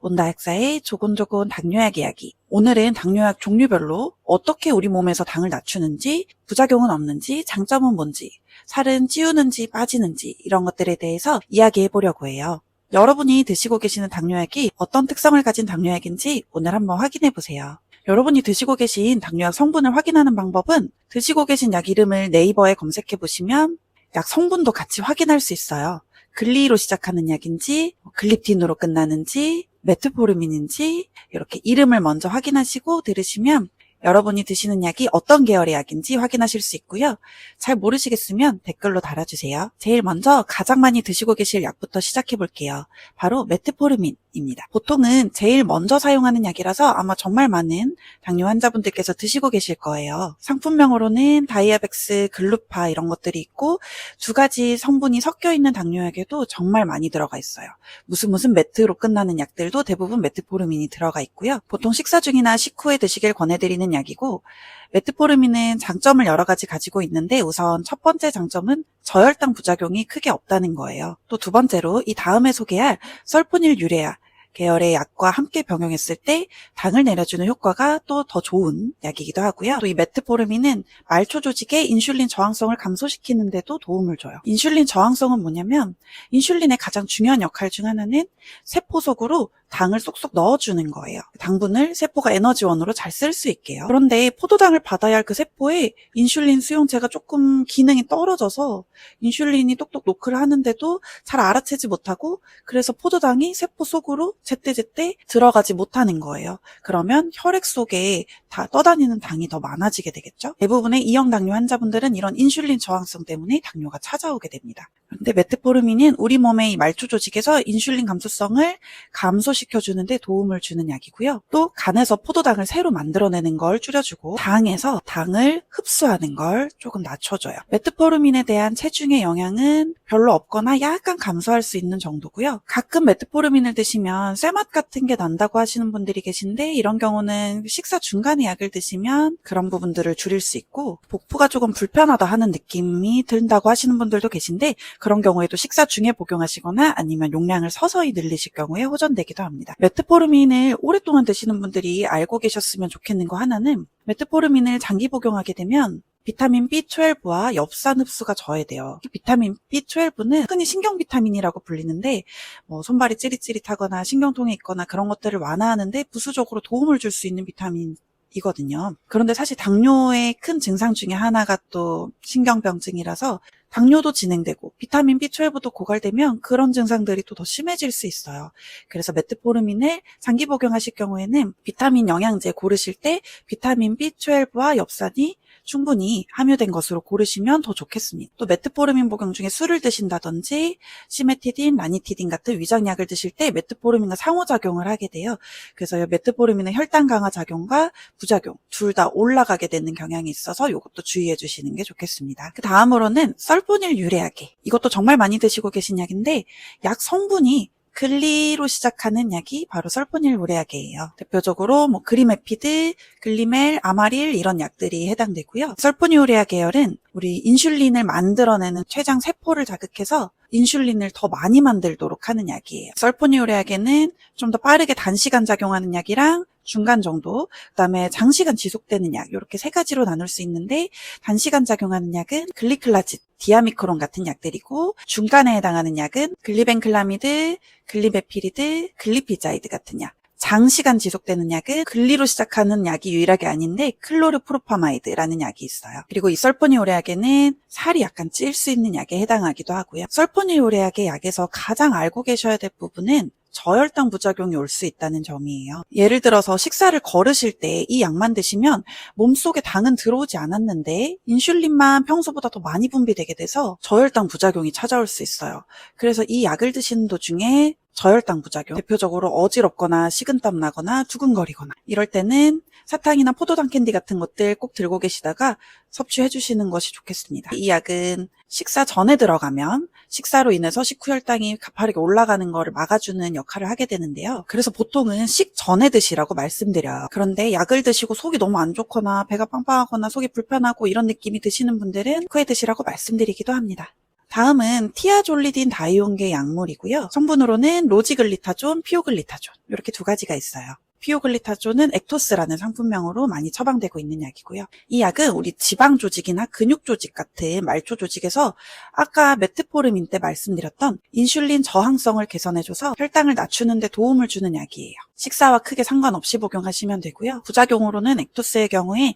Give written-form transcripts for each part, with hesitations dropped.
온다약사의 조곤조곤 당뇨약 이야기. 오늘은 당뇨약 종류별로 어떻게 우리 몸에서 당을 낮추는지, 부작용은 없는지, 장점은 뭔지, 살은 찌우는지 빠지는지 이런 것들에 대해서 이야기해 보려고 해요. 여러분이 드시고 계시는 당뇨약이 어떤 특성을 가진 당뇨약인지 오늘 한번 확인해 보세요. 여러분이 드시고 계신 당뇨약 성분을 확인하는 방법은 드시고 계신 약 이름을 네이버에 검색해 보시면 약 성분도 같이 확인할 수 있어요. 글리로 시작하는 약인지, 글리틴으로 끝나는지, 메트포르민인지 이렇게 이름을 먼저 확인하시고 들으시면 여러분이 드시는 약이 어떤 계열의 약인지 확인하실 수 있고요. 잘 모르시겠으면 댓글로 달아주세요. 제일 먼저 가장 많이 드시고 계실 약부터 시작해 볼게요. 바로 메트포르민입니다. 보통은 제일 먼저 사용하는 약이라서 아마 정말 많은 당뇨 환자분들께서 드시고 계실 거예요. 상품명으로는 다이아백스, 글루파 이런 것들이 있고 두 가지 성분이 섞여 있는 당뇨약에도 정말 많이 들어가 있어요. 무슨 메트로 끝나는 약들도 대부분 메트포르민이 들어가 있고요. 보통 식사 중이나 식후에 드시길 권해드리는 약이고 메트포르민은 장점을 여러 가지 가지고 있는데 우선 첫 번째 장점은 저혈당 부작용이 크게 없다는 거예요. 또 두 번째로 이 다음에 소개할 설포닐 유레아 계열의 약과 함께 병용했을 때 당을 내려주는 효과가 또 더 좋은 약이기도 하고요. 또 이 메트포르민은 말초 조직의 인슐린 저항성을 감소시키는 데도 도움을 줘요. 인슐린 저항성은 뭐냐면 인슐린의 가장 중요한 역할 중 하나는 세포 속으로 당을 쏙쏙 넣어주는 거예요. 당분을 세포가 에너지원으로 잘 쓸 수 있게요. 그런데 포도당을 받아야 할 그 세포에 인슐린 수용체가 조금 기능이 떨어져서 인슐린이 똑똑 노크를 하는데도 잘 알아채지 못하고 그래서 포도당이 세포 속으로 제때제때 들어가지 못하는 거예요. 그러면 혈액 속에 다 떠다니는 당이 더 많아지게 되겠죠. 대부분의 이형 당뇨 환자분들은 이런 인슐린 저항성 때문에 당뇨가 찾아오게 됩니다. 그런데 메트포르민은 우리 몸의 이 말초 조직에서 인슐린 감소성을 감소시켜주는데 도움을 주는 약이고요. 또 간에서 포도당을 새로 만들어내는 걸 줄여주고 당에서 당을 흡수하는 걸 조금 낮춰줘요. 메트포르민에 대한 체중의 영향은 별로 없거나 약간 감소할 수 있는 정도고요. 가끔 메트포르민을 드시면 쇠맛 같은 게 난다고 하시는 분들이 계신데 이런 경우는 식사 중간에 약을 드시면 그런 부분들을 줄일 수 있고 복부가 조금 불편하다 하는 느낌이 든다고 하시는 분들도 계신데 그런 경우에도 식사 중에 복용하시거나 아니면 용량을 서서히 늘리실 경우에 호전되기도 합니다. 메트포르민을 오랫동안 드시는 분들이 알고 계셨으면 좋겠는 거 하나는 메트포르민을 장기 복용하게 되면 비타민 B12와 엽산 흡수가 저해돼요. 비타민 B12는 흔히 신경 비타민이라고 불리는데 손발이 찌릿찌릿하거나 신경통이 있거나 그런 것들을 완화하는데 부수적으로 도움을 줄 수 있는 비타민이거든요. 그런데 사실 당뇨의 큰 증상 중에 하나가 또 신경병증이라서 당뇨도 진행되고 비타민 B12도 고갈되면 그런 증상들이 또 더 심해질 수 있어요. 그래서 메트포르민을 장기 복용하실 경우에는 비타민 영양제 고르실 때 비타민 B12와 엽산이 충분히 함유된 것으로 고르시면 더 좋겠습니다. 또 메트포르민 복용 중에 술을 드신다든지 시메티딘, 라니티딘 같은 위장약을 드실 때 메트포르민과 상호작용을 하게 돼요. 그래서 메트포르민의 혈당 강화 작용과 부작용 둘 다 올라가게 되는 경향이 있어서 이것도 주의해 주시는 게 좋겠습니다. 그 다음으로는 설포닐 유레아계. 이것도 정말 많이 드시고 계신 약인데 약 성분이 글리로 시작하는 약이 바로 설포닐 유레아계예요. 대표적으로 그리메피드, 글리멜, 아마릴 이런 약들이 해당되고요. 설포닐 유레아 계열은 우리 인슐린을 만들어내는 췌장 세포를 자극해서 인슐린을 더 많이 만들도록 하는 약이에요. 설포닐 유레아계는 좀 더 빠르게 단시간 작용하는 약이랑 중간 정도, 그다음에 장시간 지속되는 약 이렇게 세 가지로 나눌 수 있는데 단시간 작용하는 약은 글리클라짓, 디아미크론 같은 약들이고 중간에 해당하는 약은 글리벤클라미드, 글리베피리드, 글리피자이드 같은 약. 장시간 지속되는 약은 글리로 시작하는 약이 유일하게 아닌데 클로르프로파마이드라는 약이 있어요. 그리고 이 설포닐 유레아계는 살이 약간 찔 수 있는 약에 해당하기도 하고요. 설포닐 유레아계 약에서 가장 알고 계셔야 될 부분은 저혈당 부작용이 올 수 있다는 점이에요. 예를 들어서 식사를 거르실 때 이 약만 드시면 몸속에 당은 들어오지 않았는데 인슐린만 평소보다 더 많이 분비되게 돼서 저혈당 부작용이 찾아올 수 있어요. 그래서 이 약을 드시는 도중에 저혈당 부작용, 대표적으로 어지럽거나 식은땀 나거나 두근거리거나 이럴 때는 사탕이나 포도당 캔디 같은 것들 꼭 들고 계시다가 섭취해 주시는 것이 좋겠습니다. 이 약은 식사 전에 들어가면 식사로 인해서 식후 혈당이 가파르게 올라가는 거를 막아주는 역할을 하게 되는데요. 그래서 보통은 식전에 드시라고 말씀드려요. 그런데 약을 드시고 속이 너무 안 좋거나 배가 빵빵하거나 속이 불편하고 이런 느낌이 드시는 분들은 후에 드시라고 말씀드리기도 합니다. 다음은 티아졸리딘 다이온계 약물이고요. 성분으로는 로지글리타존, 피오글리타존 이렇게 두 가지가 있어요. 피오글리타존은 액토스라는 상품명으로 많이 처방되고 있는 약이고요. 이 약은 우리 지방 조직이나 근육 조직 같은 말초 조직에서 아까 메트포르민 때 말씀드렸던 인슐린 저항성을 개선해줘서 혈당을 낮추는 데 도움을 주는 약이에요. 식사와 크게 상관없이 복용하시면 되고요. 부작용으로는 액토스의 경우에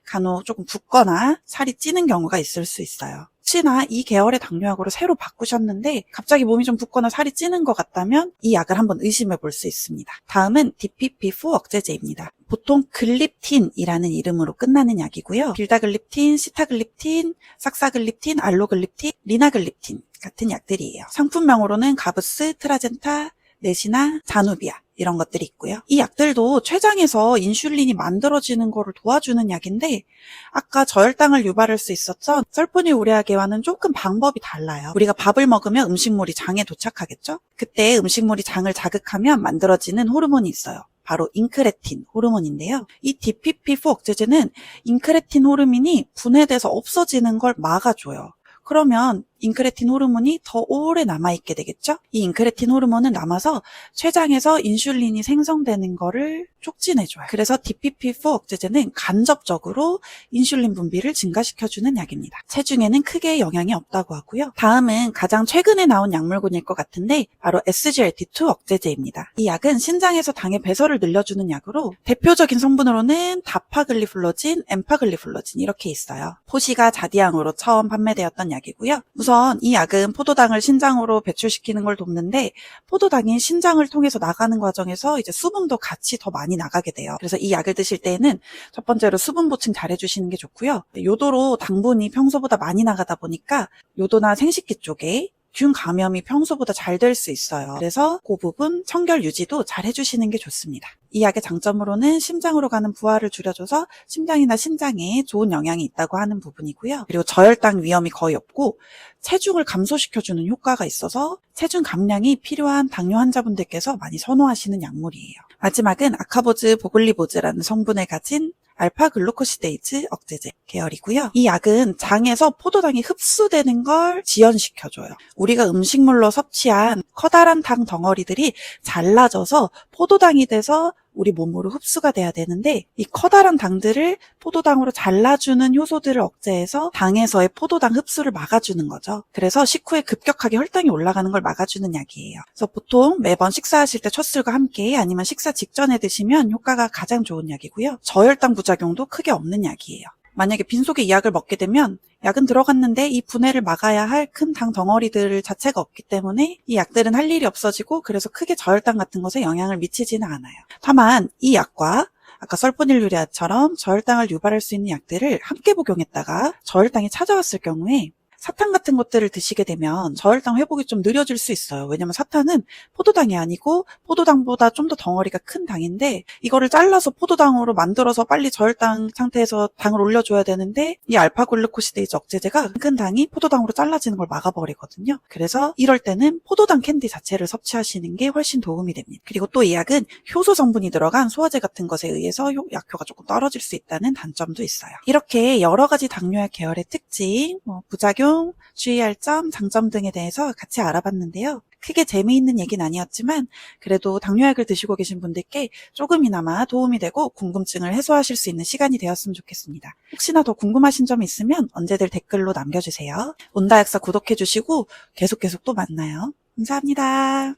간혹 조금 붓거나 살이 찌는 경우가 있을 수 있어요. 혹시나 이 계열의 당뇨약으로 새로 바꾸셨는데 갑자기 몸이 좀 붓거나 살이 찌는 것 같다면 이 약을 한번 의심해 볼 수 있습니다. 다음은 DPP4 억제제입니다. 보통 글립틴이라는 이름으로 끝나는 약이고요. 빌다글립틴, 시타글립틴, 삭사글립틴, 알로글립틴, 리나글립틴 같은 약들이에요. 상품명으로는 가브스, 트라젠타, 네시나, 자누비아 이런 것들이 있고요. 이 약들도 췌장에서 인슐린이 만들어지는 거를 도와주는 약인데 아까 저혈당을 유발할 수 있었던 설포니우레아계와는 조금 방법이 달라요. 우리가 밥을 먹으면 음식물이 장에 도착하겠죠? 그때 음식물이 장을 자극하면 만들어지는 호르몬이 있어요. 바로 인크레틴 호르몬인데요. 이 DPP4 억제제는 인크레틴 호르몬이 분해돼서 없어지는 걸 막아줘요. 그러면 인크레틴 호르몬이 더 오래 남아있게 되겠죠? 이 인크레틴 호르몬은 남아서 췌장에서 인슐린이 생성되는 거를 촉진해줘요. 그래서 DPP4 억제제는 간접적으로 인슐린 분비를 증가시켜주는 약입니다. 체중에는 크게 영향이 없다고 하고요. 다음은 가장 최근에 나온 약물군일 것 같은데 바로 SGLT2 억제제입니다. 이 약은 신장에서 당의 배설을 늘려주는 약으로 대표적인 성분으로는 다파글리플로진, 엠파글리플로진 이렇게 있어요. 포시가 자디앙으로 처음 판매되었던 약이고요. 우선 이 약은 포도당을 신장으로 배출시키는 걸 돕는데 포도당이 신장을 통해서 나가는 과정에서 이제 수분도 같이 더 많이 나가게 돼요. 그래서 이 약을 드실 때에는 첫 번째로 수분 보충 잘 해주시는 게 좋고요. 요도로 당분이 평소보다 많이 나가다 보니까 요도나 생식기 쪽에 균 감염이 평소보다 잘 될 수 있어요. 그래서 그 부분 청결 유지도 잘 해주시는 게 좋습니다. 이 약의 장점으로는 심장으로 가는 부하를 줄여줘서 심장이나 신장에 좋은 영향이 있다고 하는 부분이고요. 그리고 저혈당 위험이 거의 없고 체중을 감소시켜주는 효과가 있어서 체중 감량이 필요한 당뇨 환자분들께서 많이 선호하시는 약물이에요. 마지막은 아카보즈 보글리보즈라는 성분을 가진 알파글루코시데이즈 억제제 계열이고요. 이 약은 장에서 포도당이 흡수되는 걸 지연시켜줘요. 우리가 음식물로 섭취한 커다란 당 덩어리들이 잘라져서 포도당이 돼서 우리 몸으로 흡수가 돼야 되는데 이 커다란 당들을 포도당으로 잘라주는 효소들을 억제해서 당에서의 포도당 흡수를 막아주는 거죠. 그래서 식후에 급격하게 혈당이 올라가는 걸 막아주는 약이에요. 그래서 보통 매번 식사하실 때 첫 술과 함께 아니면 식사 직전에 드시면 효과가 가장 좋은 약이고요. 저혈당 부작용도 크게 없는 약이에요. 만약에 빈속에 이 약을 먹게 되면 약은 들어갔는데 이 분해를 막아야 할 큰 당 덩어리들 자체가 없기 때문에 이 약들은 할 일이 없어지고 그래서 크게 저혈당 같은 것에 영향을 미치지는 않아요. 다만 이 약과 아까 설포닐유레아처럼 저혈당을 유발할 수 있는 약들을 함께 복용했다가 저혈당이 찾아왔을 경우에 사탕 같은 것들을 드시게 되면 저혈당 회복이 좀 느려질 수 있어요. 왜냐면 사탕은 포도당이 아니고 포도당보다 좀 더 덩어리가 큰 당인데 이거를 잘라서 포도당으로 만들어서 빨리 저혈당 상태에서 당을 올려줘야 되는데 이 알파글루코시데이즈 억제제가 큰 당이 포도당으로 잘라지는 걸 막아버리거든요. 그래서 이럴 때는 포도당 캔디 자체를 섭취하시는 게 훨씬 도움이 됩니다. 그리고 또 이 약은 효소 성분이 들어간 소화제 같은 것에 의해서 약효가 조금 떨어질 수 있다는 단점도 있어요. 이렇게 여러 가지 당뇨약 계열의 특징, 부작용, 주의할 점, 장점 등에 대해서 같이 알아봤는데요. 크게 재미있는 얘기는 아니었지만 그래도 당뇨약을 드시고 계신 분들께 조금이나마 도움이 되고 궁금증을 해소하실 수 있는 시간이 되었으면 좋겠습니다. 혹시나 더 궁금하신 점 있으면 언제들 댓글로 남겨주세요. 온다약사 구독해주시고 계속 또 만나요. 감사합니다.